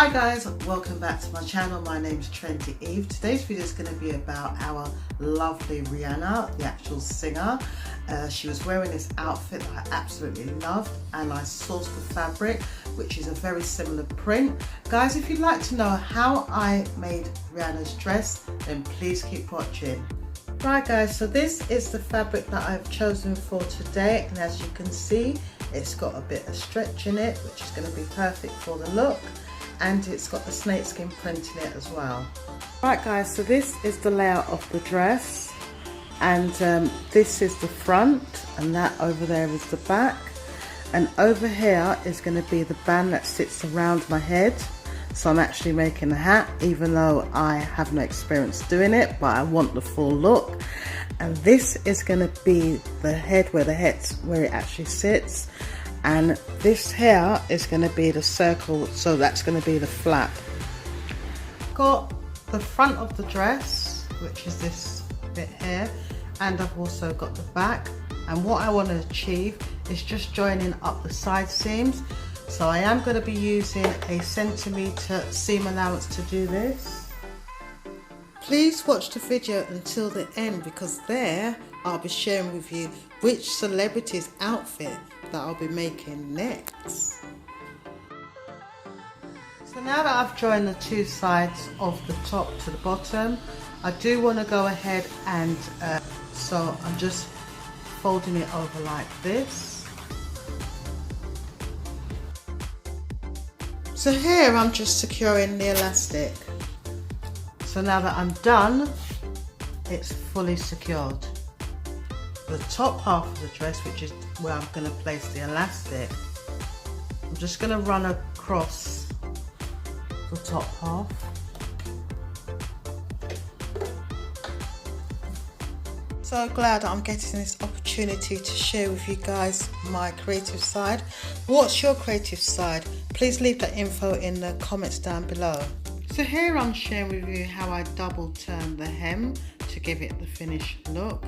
Hi guys, welcome back to my channel. My name's Trendy Eve. Today's video is going to be about our lovely Rihanna, the actual singer. She was wearing this outfit that I absolutely loved, and I sourced the fabric, which is a very similar print. Guys, if you'd like to know how I made Rihanna's dress, then please keep watching. Right guys, so this is the fabric that I've chosen for today, and as you can see, it's got a bit of stretch in it, which is going to be perfect for the look. And it's got the snakeskin print in it as well. Right guys, so this is the layout of the dress, and this is the front, and that over there is the back, and over here is going to be the band that sits around my head. So I'm actually making a hat, even though I have no experience doing it, but I want the full look. And this is going to be the head, where it actually sits. And this here is going to be the circle, so that's going to be the flap. Got the front of the dress, which is this bit here, and I've also got the back. And what I want to achieve is just joining up the side seams. So I am going to be using a centimetre seam allowance to do this. Please watch the video until the end, because there I'll be sharing with you which celebrity's outfit that I'll be making next. So now that I've joined the two sides of the top to the bottom, I do want to go ahead and so I'm just folding it over like this. So here I'm just securing the elastic. So now that I'm done, it's fully secured. The top half of the dress, which is where I'm going to place the elastic, I'm just going to run across the top half. So glad I'm getting this opportunity to share with you guys my creative side. What's your creative side? Please leave that info in the comments down below. So here I'm sharing with you how I double turn the hem to give it the finished look.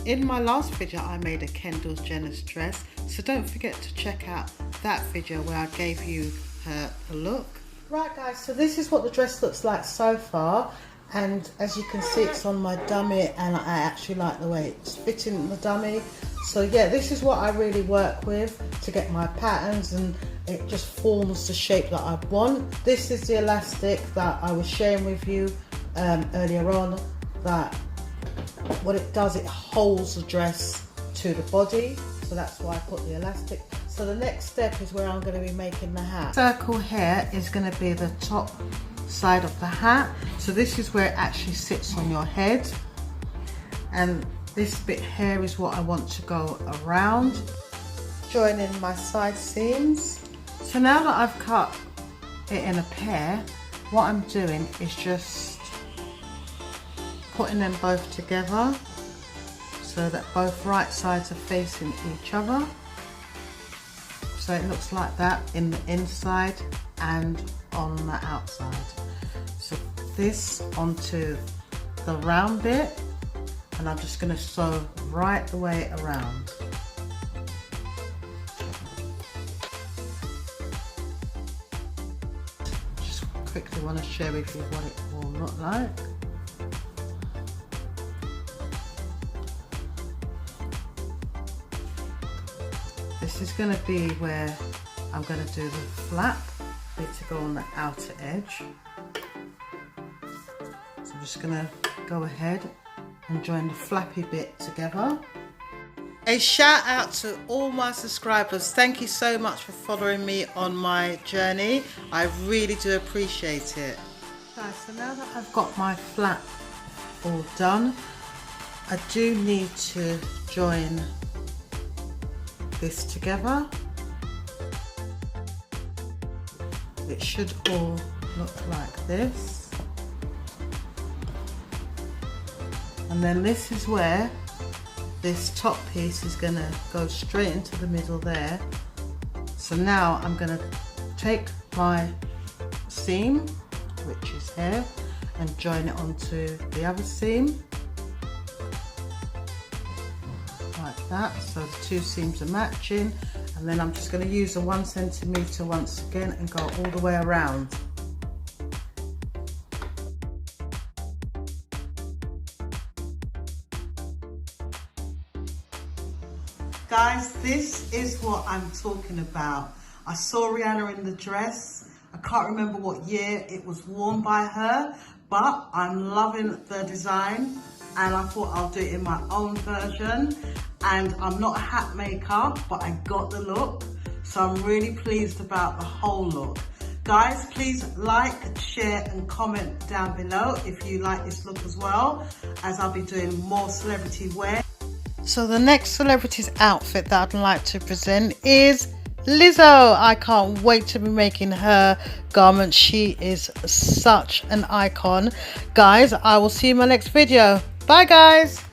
In my last video I made a Kendall Jenner's dress, so don't forget to check out that video where I gave you her look. Right guys, so this is what the dress looks like so far, and as you can see it's on my dummy, and I actually like the way it's fitting the dummy. So yeah, this is what I really work with to get my patterns, and it just forms the shape that I want. This is the elastic that I was sharing with you earlier on, that what it does, it holds the dress to the body, so that's why I put the elastic. So the next step is where I'm going to be making the hat. Circle here is going to be the top side of the hat, so this is where it actually sits on your head, and this bit here is what I want to go around, joining my side seams. So now that I've cut it in a pair, what I'm doing is just putting them both together so that both right sides are facing each other. So it looks like that in the inside and on the outside. So this onto the round bit, and I'm just going to sew right the way around. Just quickly want to share with you what it will look like. This is going to be where I'm going to do the flap bit to go on the outer edge. So I'm just going to go ahead and join the flappy bit together. A shout out to all my subscribers. Thank you so much for following me on my journey. I really do appreciate it. Guys, so now that I've got my flap all done, I do need to join this together. It should all look like this, and then this is where this top piece is going to go straight into the middle there. So now I'm going to take my seam, which is here, and join it onto the other seam like that, so the two seams are matching, and then I'm just going to use the 1 centimetre once again and go all the way around. Guys, this is what I'm talking about. I saw Rihanna in the dress. I can't remember what year it was worn by her, but I'm loving the design and I thought I'll do it in my own version. And I'm not a hat maker, but I got the look. So I'm really pleased about the whole look. Guys, please like, share and comment down below if you like this look as well, as I'll be doing more celebrity wear. So the next celebrity's outfit that I'd like to present is Lizzo. I can't wait to be making her garment. She is such an icon. Guys, I will see you in my next video. Bye guys.